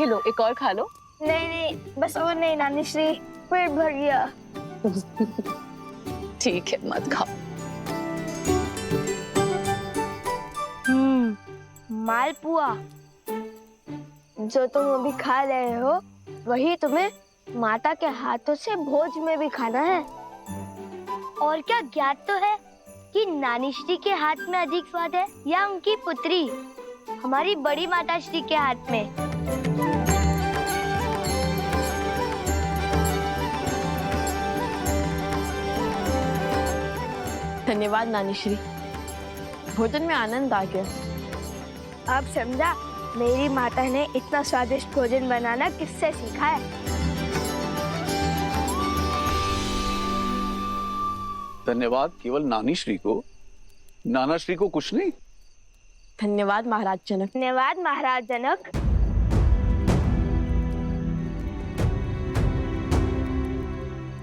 ये लो, एक और खा लो। नहीं नहीं, बस और नहीं नानी श्री, पेट भर गया। ठीक है, मत खाओ। मालपुआ जो तुम अभी खा रहे हो, वही तुम्हें माता के हाथों से भोज में भी खाना है। और क्या ज्ञात तो है कि नानी श्री के हाथ में अधिक स्वाद है या उनकी पुत्री हमारी बड़ी माता श्री के हाथ में? धन्यवाद नानी श्री, भोजन में आनंद आ गया। अब समझा मेरी माता ने इतना स्वादिष्ट भोजन बनाना किससे सीखा है। धन्यवाद केवल नानी श्री को, नाना श्री को कुछ नहीं। धन्यवाद महाराज जनक। धन्यवाद महाराज जनक।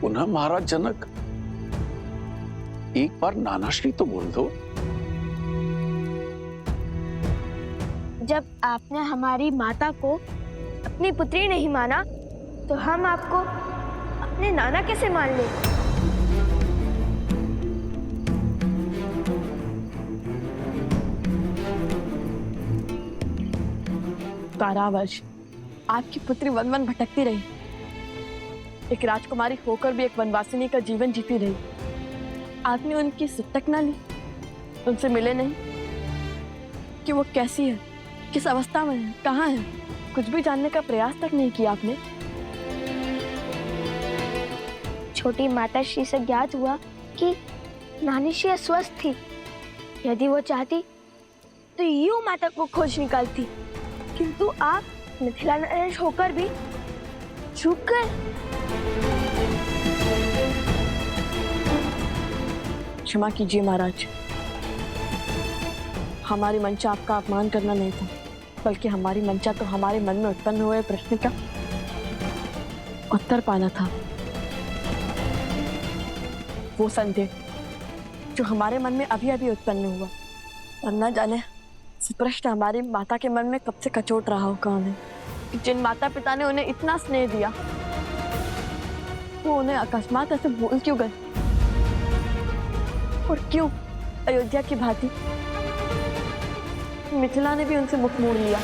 पुनः महाराज जनक, एक बार नाना श्री तो बोल दो। जब आपने हमारी माता को अपनी पुत्री नहीं माना, तो हम आपको अपने नाना कैसे मान ले? कारावास आपकी पुत्री वन वन भटकती रही, एक राजकुमारी होकर भी एक वनवासिनी का जीवन जीती रही। आपने उनकी सुतक ना ली, उनसे मिले नहीं कि वो कैसी है, किस अवस्था में है, कहाँ है, कुछ भी जानने का प्रयास तक नहीं किया आपने। छोटी माता श्री से ज्ञात हुआ कि नानी श्री अस्वस्थ थी। यदि वो चाहती तो यूं माता को खोज निकालती, किंतु आप मिथिला नरेश होकर भी चूक गए। क्षमा कीजिए महाराज, हमारी मंशा आपका अपमान करना नहीं था, बल्कि हमारी मंशा तो हमारे मन में उत्पन्न हुए प्रश्न का उत्तर पाना था। वो संदेह जो हमारे मन में अभी अभी उत्पन्न हुआ, और न जाने प्रश्न हमारी माता के मन में कब से कचोट रहा होगा उन्हें, कि जिन माता पिता ने उन्हें इतना स्नेह दिया, वो उन्हें अकस्मात ऐसे भूल क्यों गए, और क्यों अयोध्या की भांति मिथिला ने भी उनसे मुख मोड़ लिया।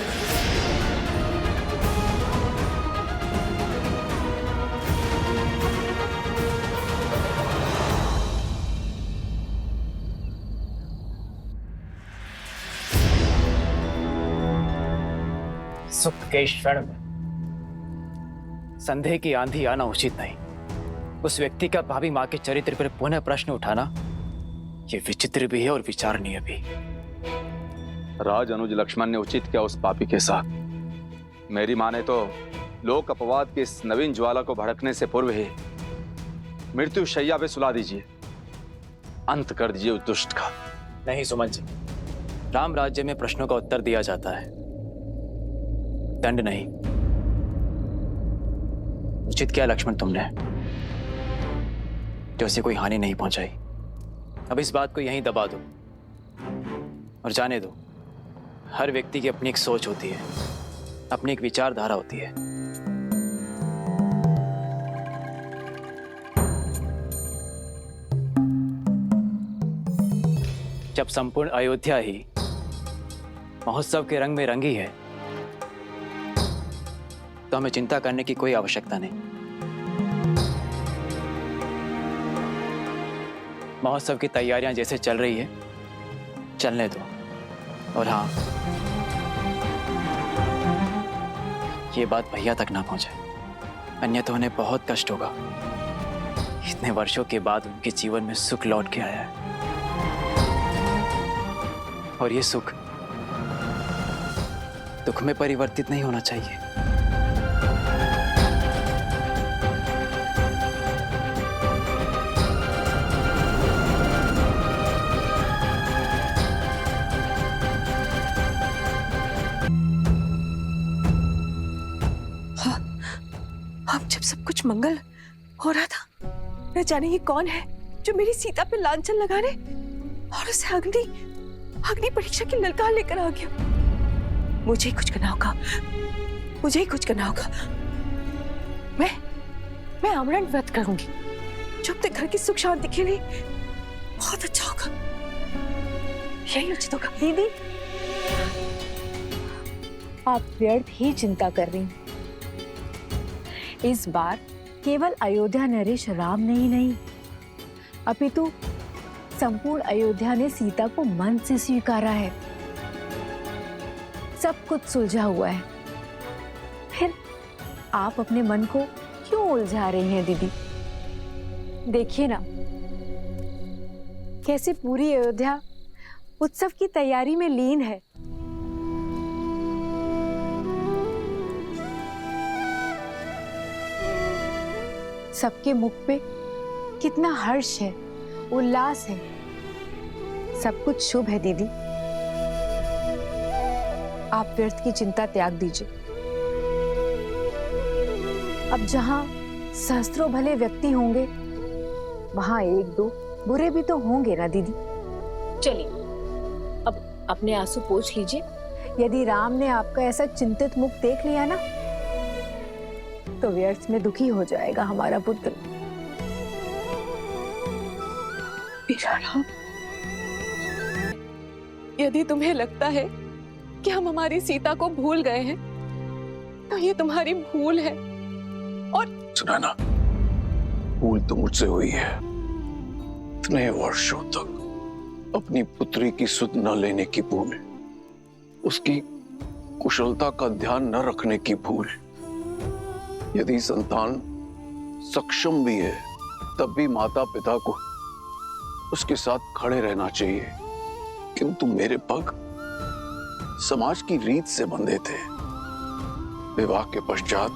सुख के क्षण में संदेह की आंधी आना उचित नहीं। उस व्यक्ति का भाभी मां के चरित्र पर पुनः प्रश्न उठाना ये विचित्र भी है और विचारणीय भी। राज अनुज लक्ष्मण ने उचित किया उस पापी के साथ। मेरी मां ने तो लोक अपवाद की इस नवीन ज्वाला को भड़कने से पूर्व ही मृत्यु शैया पे सुला दीजिए, अंत कर दीजिए उस दुष्ट का। नहीं सुमन जी, राम राज्य में प्रश्नों का उत्तर दिया जाता है, दंड नहीं। उचित किया लक्ष्मण तुमने, जो उसे कोई हानि नहीं पहुंचाई। अब इस बात को यहीं दबा दो और जाने दो, हर व्यक्ति की अपनी एक सोच होती है, अपनी एक विचारधारा होती है। जब संपूर्ण अयोध्या ही महोत्सव के रंग में रंगी है, तो हमें चिंता करने की कोई आवश्यकता नहीं। महोत्सव की तैयारियां जैसे चल रही है, चलने दो। और हाँ, ये बात भैया तक ना पहुंचे, अन्यथा उन्हें बहुत कष्ट होगा। इतने वर्षों के बाद उनके जीवन में सुख लौट के आया है, और ये सुख दुख में परिवर्तित नहीं होना चाहिए। अब जब सब कुछ मंगल हो रहा था, न जाने ये कौन है जो मेरी सीता पे लांछन लगाने और उसे अग्नि परीक्षा की ललकार लेकर आ गया। मुझे ही कुछ करना होगा, मुझे ही कुछ करना होगा। मैं आमरण व्रत करूंगी, जो अपने घर की सुख शांति के लिए बहुत अच्छा होगा। यही उचित होगा। दीदी, आप व्यर्थ ही चिंता कर रही हैं। इस बार केवल अयोध्या नरेश राम ने ही नहीं, अपितु संपूर्ण अयोध्या ने सीता को मन से स्वीकारा है। सब कुछ सुलझा हुआ है। फिर आप अपने मन को क्यों उलझा रही हैं दीदी? देखिए ना, कैसे पूरी अयोध्या उत्सव की तैयारी में लीन है। सबके मुख पे कितना हर्ष है, उल्लास है। सब कुछ शुभ है दीदी। आप व्यर्थ की चिंता त्याग दीजिए। अब जहां सहस्त्रों भले व्यक्ति होंगे, वहां एक दो बुरे भी तो होंगे ना दीदी। चलिए, अब अपने आंसू पोंछ लीजिए। यदि राम ने आपका ऐसा चिंतित मुख देख लिया ना, तो व्यर्थ में दुखी हो जाएगा हमारा पुत्र। मेरा राम, यदि तुम्हें लगता है कि हम हमारी सीता को भूल गए हैं, तो ये तुम्हारी भूल है। और सुनैना, भूल तो मुझसे हुई है। इतने वर्षों तक अपनी पुत्री की सुध न लेने की भूल, उसकी कुशलता का ध्यान न रखने की भूल। यदि संतान सक्षम भी है, तब भी माता पिता को उसके साथ खड़े रहना चाहिए। किंतु मेरे पग समाज की रीत से बंधे थे। विवाह के पश्चात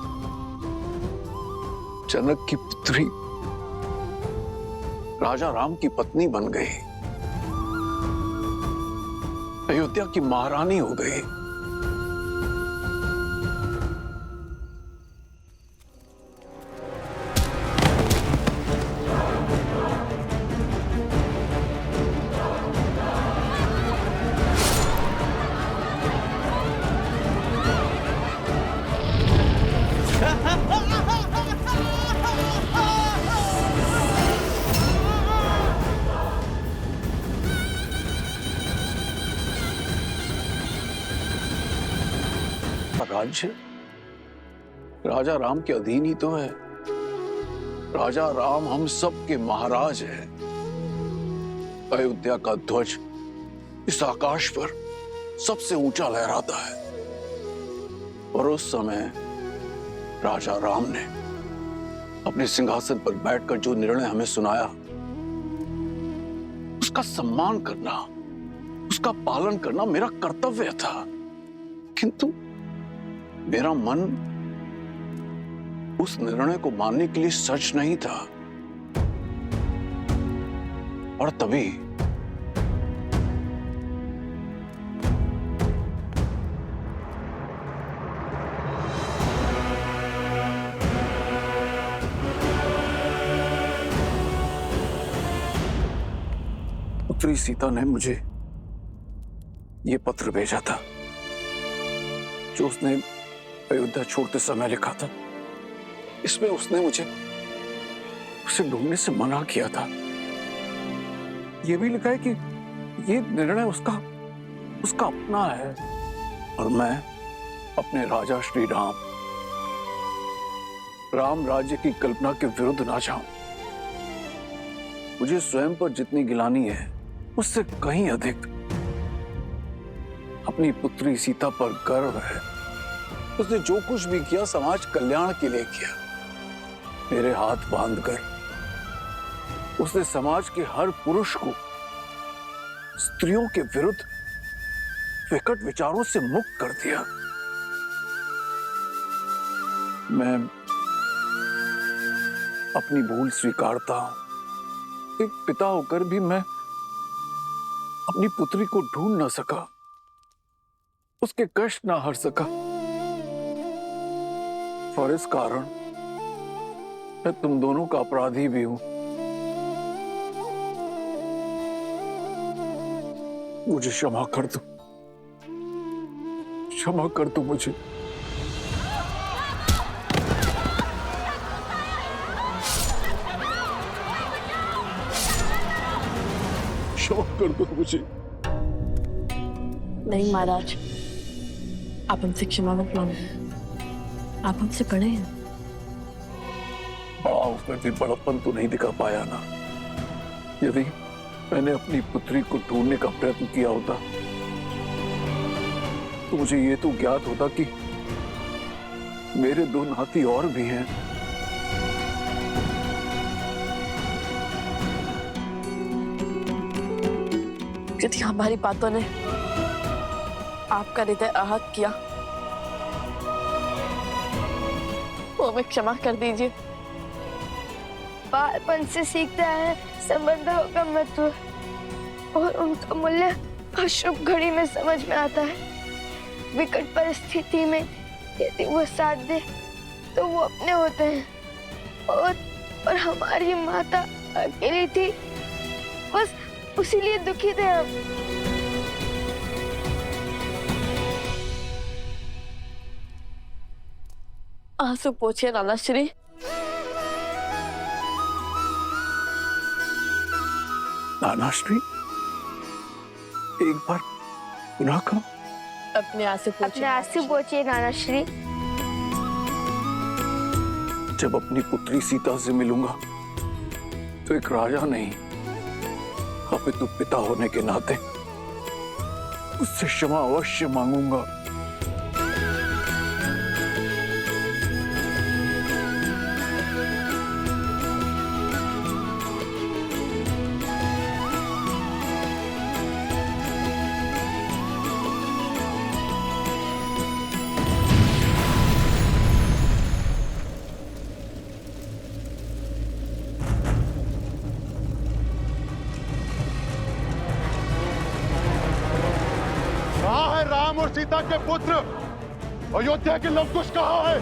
जनक की पुत्री राजा राम की पत्नी बन गई, अयोध्या की महारानी हो गई। राज्य राजा राम के अधीन ही तो है। राजा राम हम सब के महाराज है। अयोध्या का ध्वज इस आकाश पर सबसे ऊंचा लहराता है। और उस समय राजा राम ने अपने सिंहासन पर बैठकर जो निर्णय हमें सुनाया, उसका सम्मान करना, उसका पालन करना मेरा कर्तव्य था। किंतु मेरा मन उस निर्णय को मानने के लिए सच नहीं था। और तभी पुत्री सीता ने मुझे ये पत्र भेजा था, जो उसने अयोध्या छोड़ते समय लिखा था। इसमें उसने मुझे उसे ढूंढने से मना किया था। यह भी लिखा है कि ये निर्णय उसका अपना है, और मैं अपने राजा श्री राम राज्य की कल्पना के विरुद्ध ना जाऊं। मुझे स्वयं पर जितनी गिलानी है, उससे कहीं अधिक अपनी पुत्री सीता पर गर्व है। उसने जो कुछ भी किया समाज कल्याण के लिए किया। मेरे हाथ बांधकर उसने समाज के हर पुरुष को स्त्रियों के विरुद्ध विकट विचारों से मुक्त कर दिया। मैं अपनी भूल स्वीकारता हूं। एक पिता होकर भी मैं अपनी पुत्री को ढूंढ ना सका, उसके कष्ट ना हर सका। और इस कारण मैं तुम दोनों का अपराधी भी हूं। मुझे क्षमा कर दो, क्षमा कर दो मुझे। क्षमा कर दो मुझे। नहीं महाराज, आप हमसे क्षमा मत मांगो, आप हमसे बड़े हैं। बड़ा उसमें भी बड़प्पन तो नहीं दिखा पाया ना। यदि मैंने अपनी पुत्री को ढूंढने का प्रयत्न किया होता तो मुझे ये तो ज्ञात होता कि मेरे 2 नाती और भी हैं। यदि हमारी बातों ने आपका हृदय आहत किया तो हमें क्षमा कर दीजिए। बालपन से सीखते हैं संबंधों का महत्व और उनका मूल्य अशुभ घड़ी में समझ में आता है। विकट परिस्थिति में यदि वो साथ दे तो वो अपने होते हैं और हमारी माता अकेली थी, बस उसीलिए दुखी थे हम। आंसू पोछिए नाना श्री। नानाश्री, एक बार पुनः कहो। अपने आंसू पोछिए। अपने आंसू पोछिए नाना श्री। जब अपनी पुत्री सीता से मिलूंगा तो एक राजा नहीं अपितु पिता होने के नाते उससे क्षमा अवश्य मांगूंगा। कहाँ है राम और सीता के पुत्र? अयोध्या के लवकुश कहाँ है?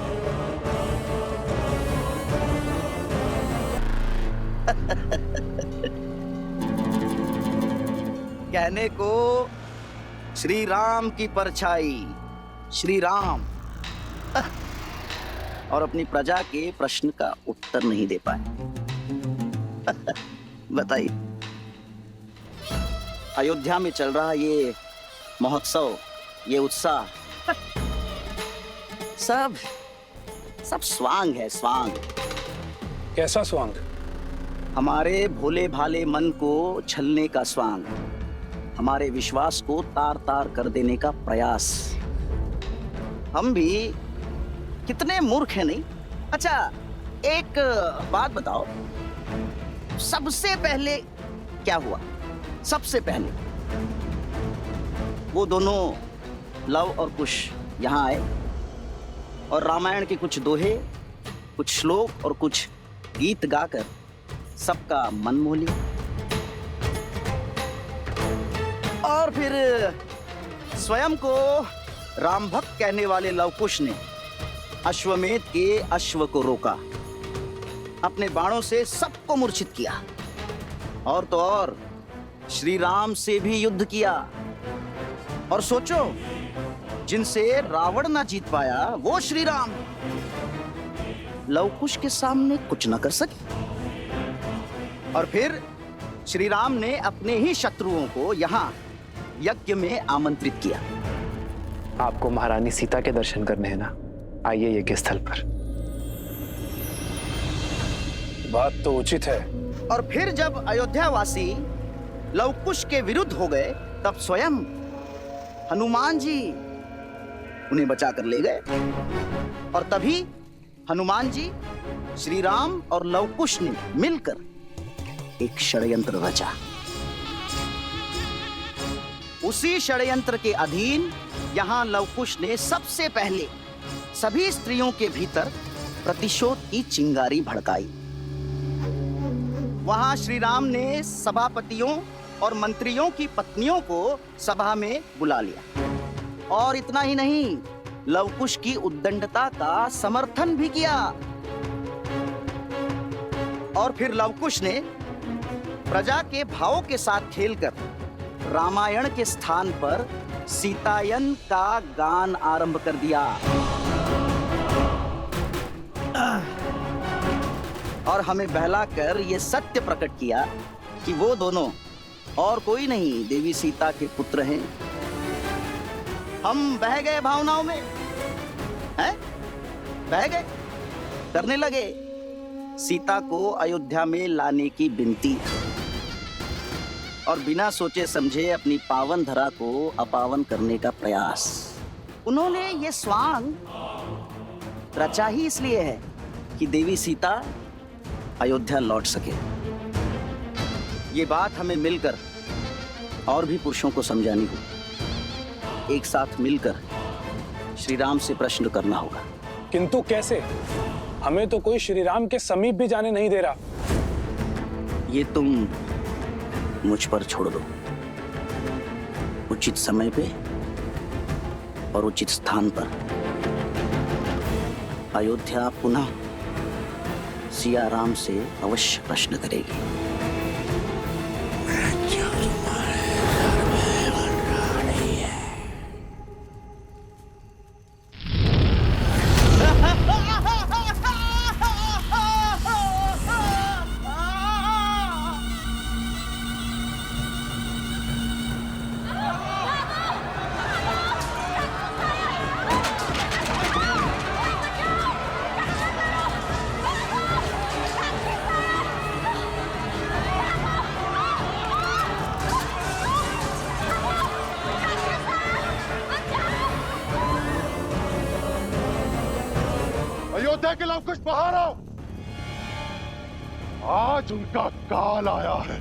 कहने को श्री राम की परछाई, श्री राम, और अपनी प्रजा के प्रश्न का उत्तर नहीं दे पाए। बताइए, अयोध्या में चल रहा ये महोत्सव, ये उत्साह, सब स्वांग है, स्वांग। कैसा स्वांग? हमारे भोले भाले मन को छलने का स्वांग, हमारे विश्वास को तार तार कर देने का प्रयास। हम भी कितने मूर्ख हैं, नहीं? अच्छा, एक बात बताओ, सबसे पहले क्या हुआ? सबसे पहले वो दोनों लव और कुश यहाँ आए और रामायण के कुछ दोहे, कुछ श्लोक और कुछ गीत गाकर सबका मन मोह लिया। और फिर स्वयं को राम भक्त कहने वाले लवकुश ने अश्वमेध के अश्व को रोका, अपने बाणों से सबको मूर्छित किया, और तो और श्री राम से भी युद्ध किया। और सोचो, जिनसे रावण ना जीत पाया वो श्री राम लवकुश के सामने कुछ न कर सके। और फिर श्री राम ने अपने ही शत्रुओं को यहाँ यज्ञ में आमंत्रित किया। आपको महारानी सीता के दर्शन करने हैं ना? आइए यज्ञ स्थल पर। बात तो उचित है। और फिर जब अयोध्यावासी लवकुश के विरुद्ध हो गए तब स्वयं हनुमान जी उन्हें बचाकर ले गए। और तभी हनुमान जी, श्री राम और लवकुश ने मिलकर एक षड्यंत्र रचा। उसी षड्यंत्र के अधीन यहां लवकुश ने सबसे पहले सभी स्त्रियों के भीतर प्रतिशोध की चिंगारी भड़काई। वहां श्री राम ने सभापतियों और मंत्रियों की पत्नियों को सभा में बुला लिया। और इतना ही नहीं, लवकुश की उद्दंडता का समर्थन भी किया। और फिर लवकुश ने प्रजा के भावों के साथ खेलकर रामायण के स्थान पर सीतायन का गान आरंभ कर दिया। और हमें बहलाकर ये सत्य प्रकट किया कि वो दोनों और कोई नहीं, देवी सीता के पुत्र हैं। हम बह गए भावनाओं में, हैं? बह गए, करने लगे सीता को अयोध्या में लाने की विनती और बिना सोचे समझे अपनी पावन धरा को अपावन करने का प्रयास। उन्होंने ये स्वांग रचा ही इसलिए है कि देवी सीता अयोध्या लौट सके। ये बात हमें मिलकर और भी पुरुषों को समझानी होगी। एक साथ मिलकर श्री राम से प्रश्न करना होगा। किंतु कैसे? हमें तो कोई श्री राम के समीप भी जाने नहीं दे रहा। ये तुम मुझ पर छोड़ दो। उचित समय पे और उचित स्थान पर अयोध्या पुनः सिया राम से अवश्य प्रश्न करेगी। अयोध्या के लव कुश बाहर आओ। आज उनका काल आया है।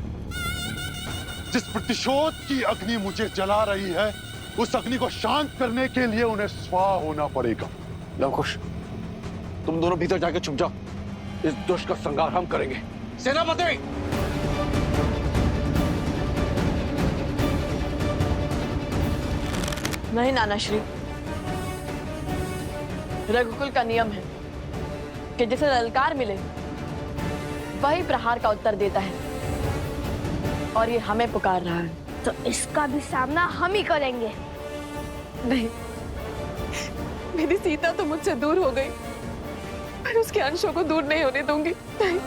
जिस प्रतिशोध की अग्नि मुझे जला रही है, उस अग्नि को शांत करने के लिए उन्हें स्वाह होना पड़ेगा। लवकुश, तुम दोनों भीतर जाके छुप जाओ। इस दुष्ट का संहार हम करेंगे। सेनापति! नहीं नाना श्री, रघुकुल का नियम है कि जिसे ललकार मिले वही प्रहार का उत्तर देता है, और ये हमें पुकार रहा है। तो इसका भी सामना हम ही करेंगे। नहीं, मेरी सीता तो मुझसे दूर हो गई, पर उसके अंशों को दूर नहीं होने दूंगी। नहीं।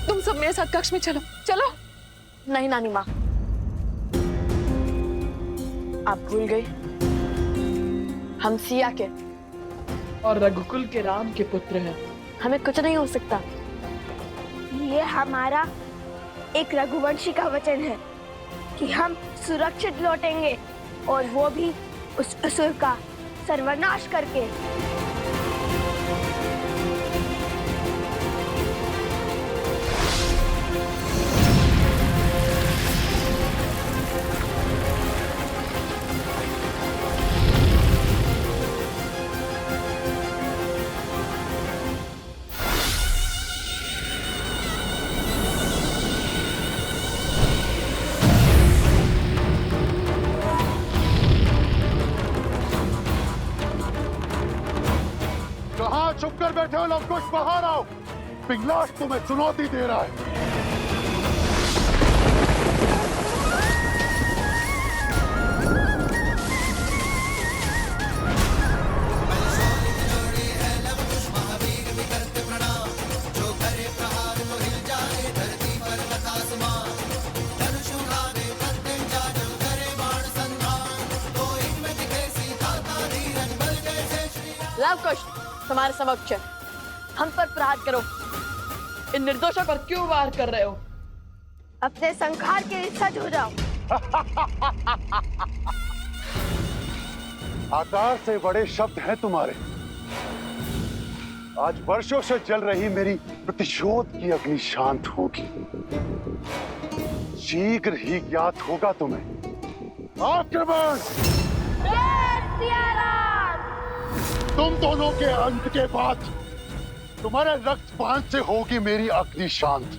तुम सब मेरे साथ कक्ष में चलो, चलो। नहीं नानी माँ, आप भूल गई हम सिया के और रघुकुल के राम के पुत्र हैं। हमें कुछ नहीं हो सकता। ये हमारा एक रघुवंशी का वचन है कि हम सुरक्षित लौटेंगे, और वो भी उस असुर का सर्वनाश करके। कहां छुप कर बैठे हो लव कुश, बाहर आओ। पिंगलाश तुम्हें चुनौती दे रहा है। लवकुश तुम्हारे समक्ष है, हम पर प्रहार करो। इन निर्दोषों पर क्यों वार कर रहे हो? अपने संहार के लिए सज हो जाओ। आकार से बड़े शब्द हैं तुम्हारे। आज वर्षों से जल रही मेरी प्रतिशोध की अग्नि शांत होगी। शीघ्र ही ज्ञात होगा तुम्हें। आक्रमण! तुम दोनों के अंत के बाद तुम्हारे रक्तपान से होगी मेरी अग्नि शांत।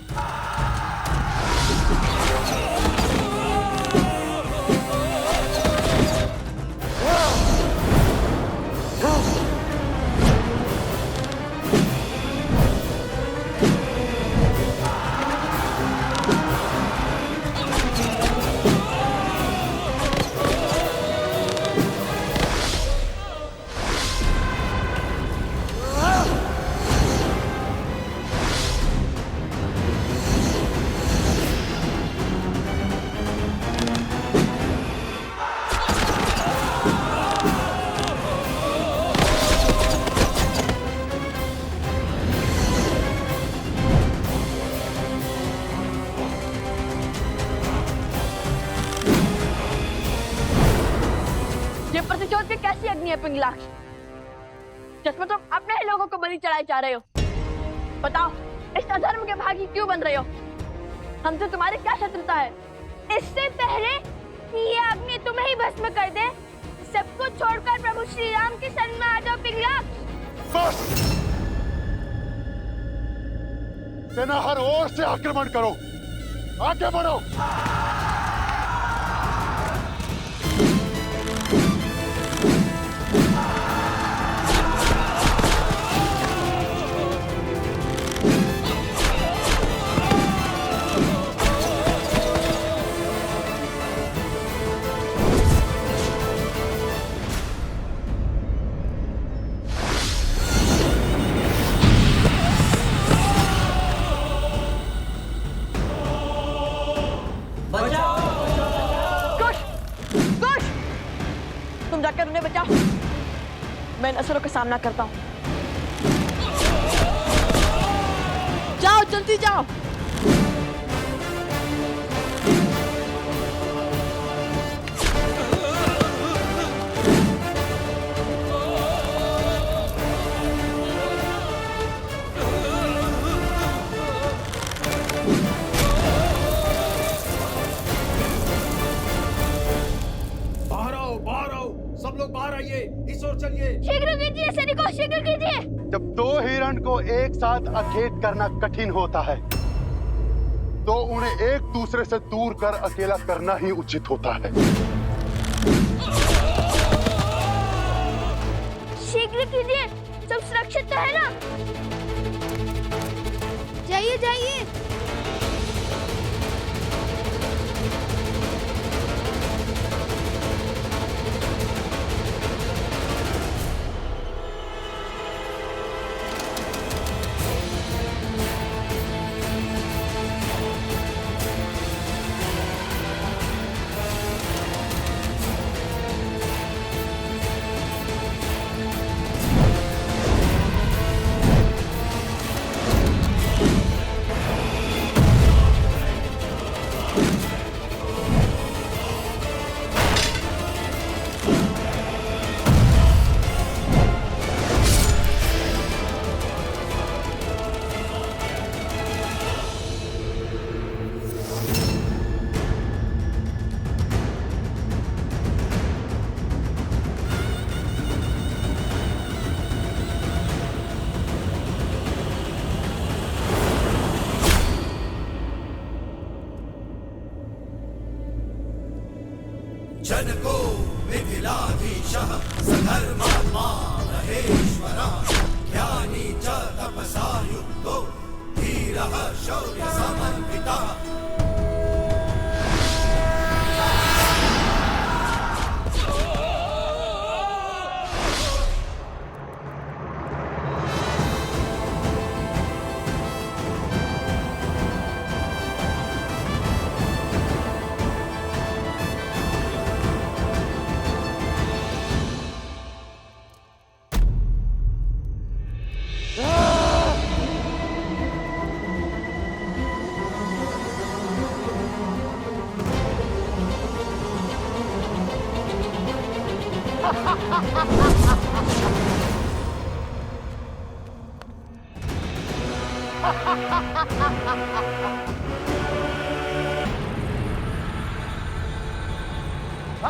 आपकी कैसी अग्नि है पिंगलाक्ष, जिसमें तुम अपने ही लोगों को बलि चढ़ाए जा रहे हो? बताओ, इस अधर्म के भागी क्यों बन रहे हो? हमसे तुम्हारी क्या शत्रुता है? इससे पहले कि ये अग्नि तुम्हें ही भस्म कर दे, सब कुछ छोड़कर प्रभु श्री राम के शरण में आ जाओ पिंगलाक्ष। बस! सेना हर ओर से आक्रमण करो, आगे बढ़ो। तुम जाकर उन्हें बचाओ, मैं इन असुरों का सामना करता हूँ। जाओ, जल्दी जाओ। सब लोग बाहर आइए, इस ओर चलिए। शीघ्र कीजिए सैनिकों, शीघ्र कीजिए। जब दो हिरण को एक साथ अखेट करना कठिन होता है, तो उन्हें एक दूसरे से दूर कर अकेला करना ही उचित होता है। शीघ्र कीजिए, सब सुरक्षित तो है ना? जाइए जाइए। जनको मिथिलाधीशः सधर्मात्मा महेश्वरः ज्ञानी च तपसा युक्तो धीरः शौर्य समन्वितः।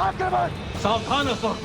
आक्रमण! सावधान असुर!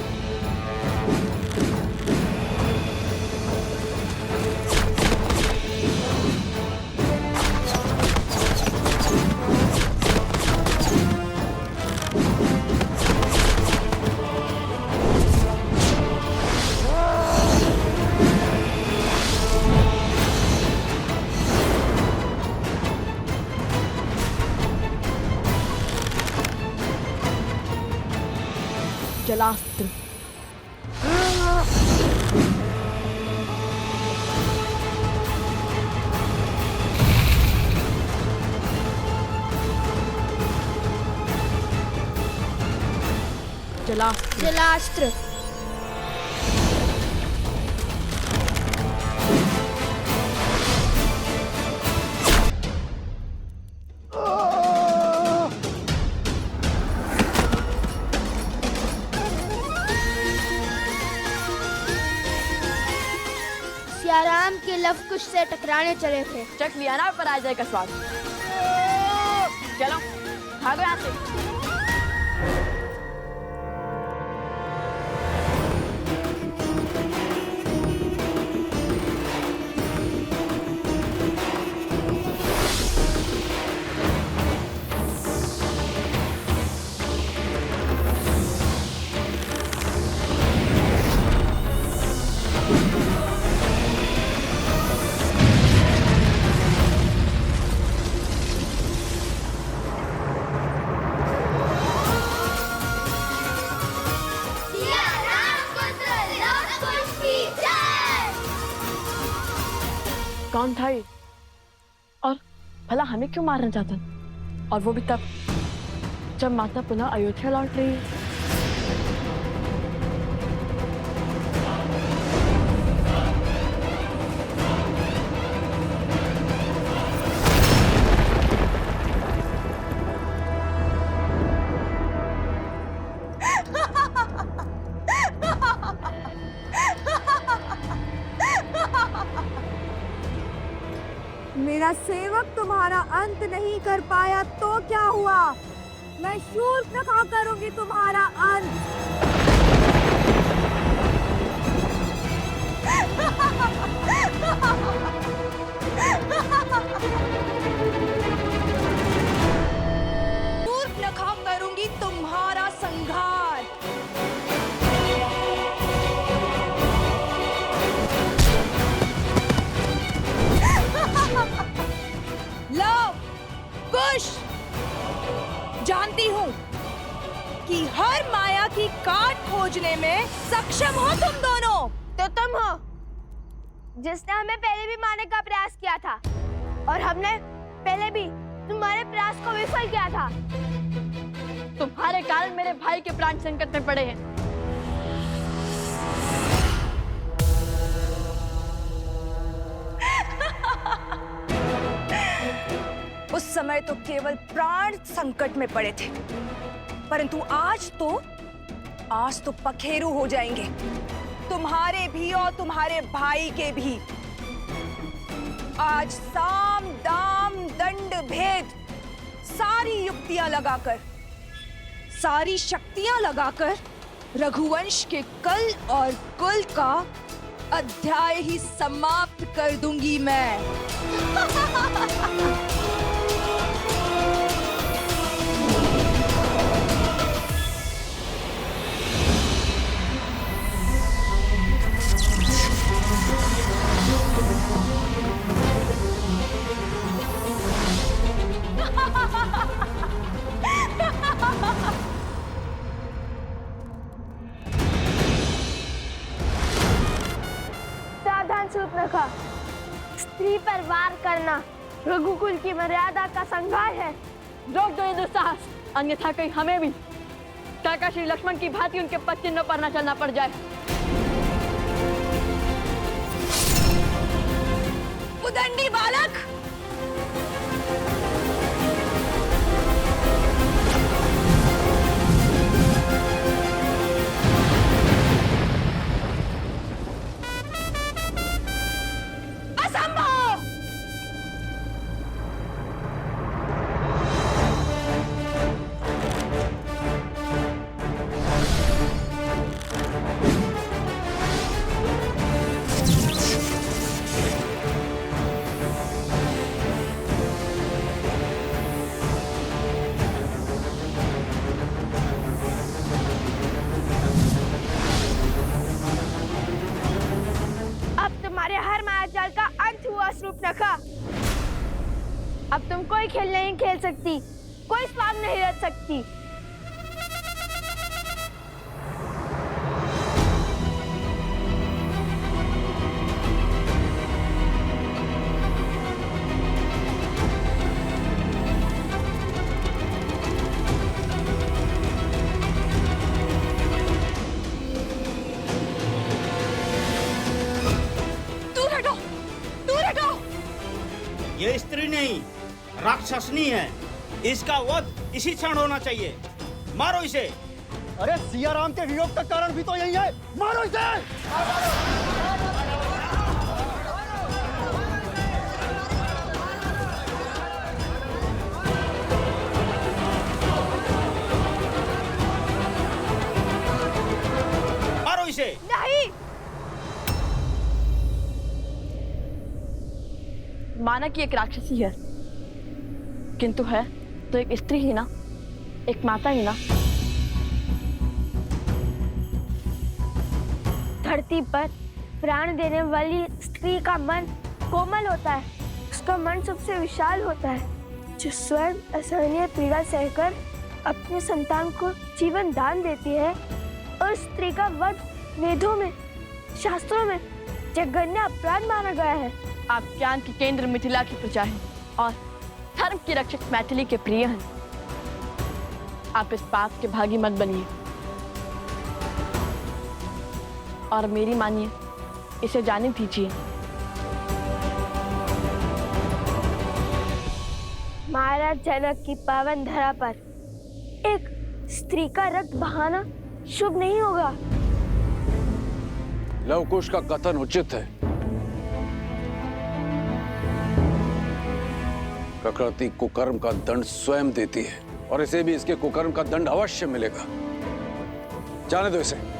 जलास्त्र। जलास्त्र। जलास्त्र। सियाराम के लव कुश से टकराने चले थे। चख लिया ना पराजय का स्वाद। चलो भागो यहाँ से। कौन था ये? और भला हमें क्यों मारना चाहता? और वो भी तब जब माता पुनः अयोध्या लौट रही है। मेरा सेवक तुम्हारा अंत नहीं कर पाया तो क्या हुआ? मैं शूर्पणखा करूंगी तुम्हारा अंत। शूर्पणखा करूंगी तुम्हारा संहार। लव कुश, जानती हूँ कि हर माया की काट खोजने में सक्षम हो तुम दोनों। तो तुम हो जिसने हमें पहले भी मारने का प्रयास किया था, और हमने पहले भी तुम्हारे प्रयास को विफल किया था। तुम्हारे कारण मेरे भाई के प्राण संकट में पड़े हैं। उस समय तो केवल प्राण संकट में पड़े थे, परंतु आज तो पखेरु हो जाएंगे, तुम्हारे भी और तुम्हारे भाई के भी। आज साम दाम दंड भेद सारी युक्तियां लगाकर, सारी शक्तियां लगाकर रघुवंश के कल और कुल का अध्याय ही समाप्त कर दूंगी मैं। सावधान शूर्पणखा, स्त्री पर वार करना रघुकुल की मर्यादा का संघार है। रोक दो ये दुस्साहस, अन्यथा कहीं हमें भी काका श्री लक्ष्मण की भांति उनके पद चिन्हों पर न चलना पड़ जाए। उदंडी बालक, असंभव। शूर्पणखा, अब तुम कोई खेल नहीं खेल सकती, कोई स्वांग नहीं रच सकती। ये स्त्री नहीं, राक्षसनी है। इसका वध इसी क्षण होना चाहिए। मारो इसे। अरे सियाराम के वियोग का कारण भी तो यही है, मारो इसे। इसे। नहीं। माना कि एक राक्षसी है, किंतु है तो एक स्त्री ही ना, एक माता ही ना। धरती पर प्राण देने वाली स्त्री का मन कोमल होता है, उसका मन सबसे विशाल होता है, जो स्वयं असहनीय पीड़ा सहकर अपने संतान को जीवन दान देती है। और स्त्री का वध वेदों में, शास्त्रों में जघन्य अपराध माना गया है। आप ज्ञान के केंद्र मिथिला की प्रजा हैं और धर्म की रक्षक मैथिली के प्रिय हैं। आप इस पाप के भागी मत बनिए और मेरी मानिए, इसे जाने दीजिए। महाराज जनक की पावन धरा पर एक स्त्री का रक्त बहाना शुभ नहीं होगा। लवकुश का कथन उचित है। प्रकृति कुकर्म का दंड स्वयं देती है और इसे भी इसके कुकर्म का दंड अवश्य मिलेगा। जाने दो इसे।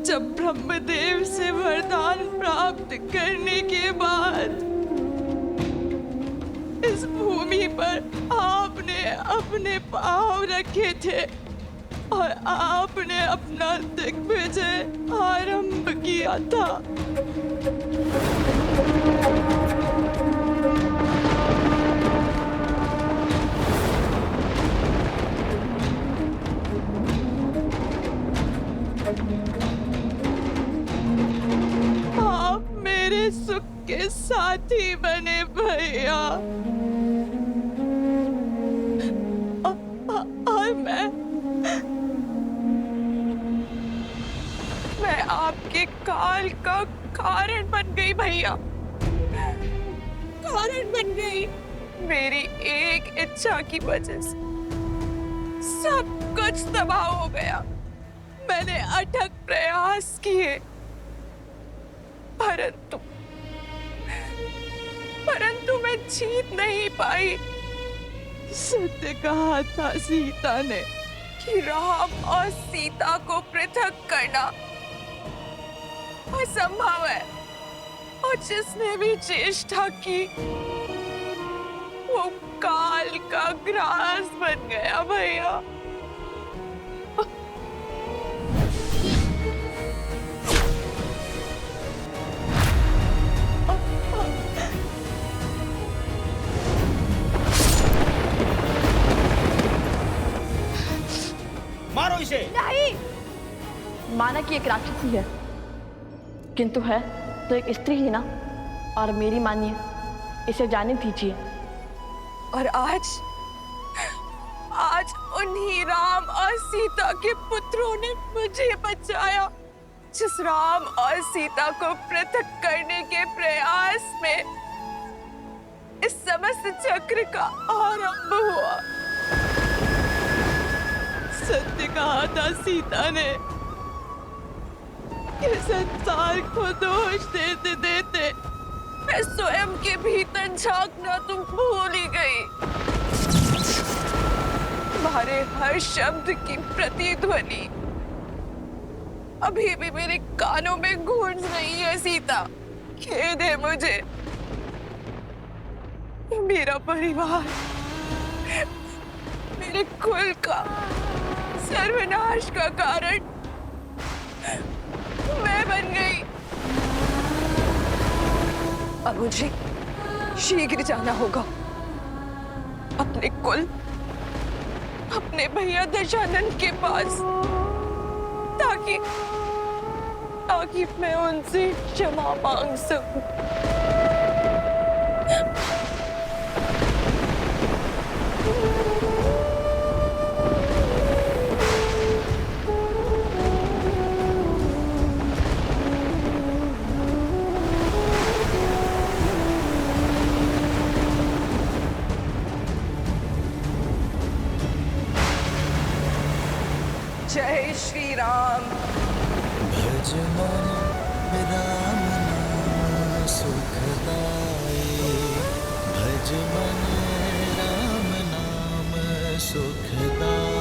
जब ब्रह्मदेव से वरदान प्राप्त करने के बाद इस भूमि पर आपने अपने पांव रखे थे और आपने अपना दिग्विजय आरंभ किया था। आप मेरे सुख के साथी बने भैया। और मैं आपके काल का कारण बन गई भैया, कारण बन गई। मेरी एक इच्छा की वजह से सब कुछ तबाह हो गया। मैंने अथक प्रयास किए, परंतु मैं जीत नहीं पाई। सत्य कहा था सीता ने कि राम और सीता को पृथक करना असंभव है, और जिसने भी चेष्टा की वो काल का ग्रास बन गया भैया। मारो इसे। नहीं। माना कि एक राक्षसी है, किंतु है तो एक स्त्री ही ना, और मेरी मानिए, इसे जाने दीजिए। और आज उन्हीं राम और सीता के पुत्रों ने मुझे बचाया, जिस राम और सीता को पृथक करने के प्रयास में इस समस्त चक्र का आरंभ हुआ। सत्य कहा था सीता ने कि संसार को दोष देते देते मैं स्वयं के भीतर झांकना तुम भूल ही गई। तुम्हारे हर शब्द की प्रतिध्वनि अभी भी मेरे कानों में गूंज रही है सीता, खेद है मुझे। मेरा परिवार, मेरे कुल का सर्वनाश का कारण मैं बन गई। अब मुझे शीघ्र जाना होगा अपने कुल, अपने भैया दशानंद के पास, ताकि मैं उनसे क्षमा मांग सकूं। जय श्री राम। भज मन राम नाम सुखदाई, भज मन राम नाम सुखदाई।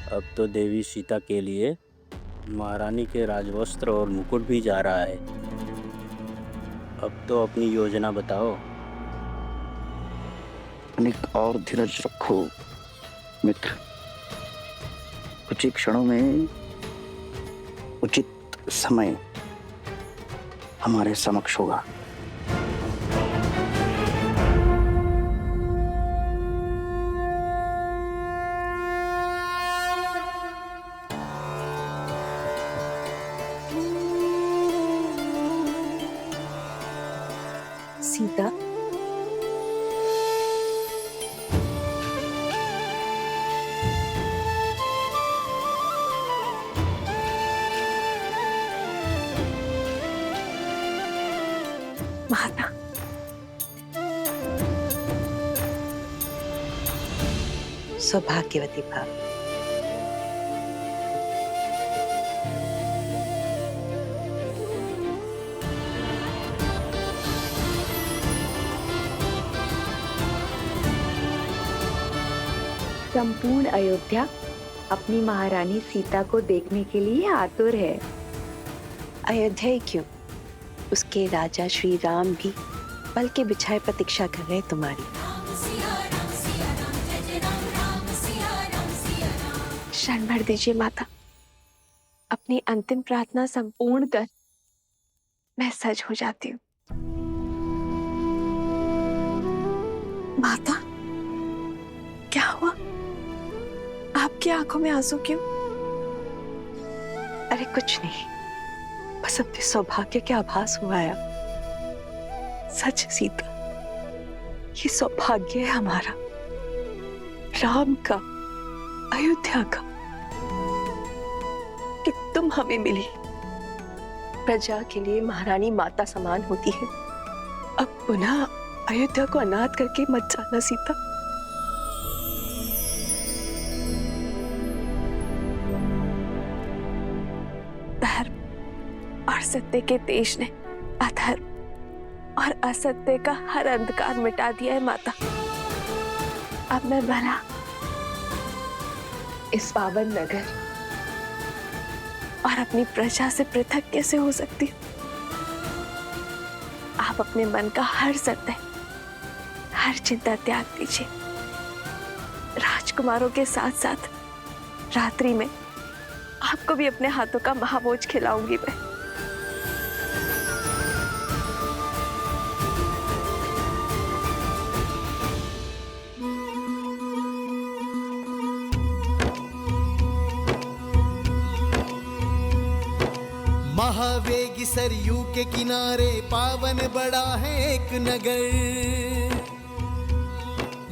अब तो देवी सीता के लिए महारानी के राजवस्त्र और मुकुट भी जा रहा है। अब तो अपनी योजना बताओ। अनेक और धीरज रखो मित्र, कुछ ही क्षणों में उचित समय हमारे समक्ष होगा। सीता, माता, सौभाग्यवती भव। संपूर्ण अयोध्या अपनी महारानी सीता को देखने के लिए आतुर है। अयोध्या ही क्यों, उसके राजा श्री राम भी पल के बिछाए प्रतीक्षा कर रहे तुम्हारी। क्षण भर दीजिए माता, अपनी अंतिम प्रार्थना संपूर्ण कर मैं सज हो जाती हूँ। माता, क्या हुआ? आपकी आंखों में आंसू क्यों? अरे कुछ नहीं, बस अपने सौभाग्य के आभास हुआ है। सच सीता, ये सौभाग्य है हमारा, राम का, अयोध्या का, कि तुम हमें मिली। प्रजा के लिए महारानी माता समान होती है। अब पुनः अयोध्या को अनाथ करके मत जाना सीता। धर्म और सत्य के तेज ने अधर्म और असत्य का हर अंधकार मिटा दिया है माता। अब मैं भला इस पावन नगर और अपनी प्रजा से पृथक कैसे हो सकती हूँ? आप अपने मन का हर सत्य, हर चिंता त्याग दीजिए। राजकुमारों के साथ साथ रात्रि में आपको भी अपने हाथों का महाभोज खिलाऊंगी मैं। महावेगी सरयू के किनारे पावन बड़ा है एक नगर,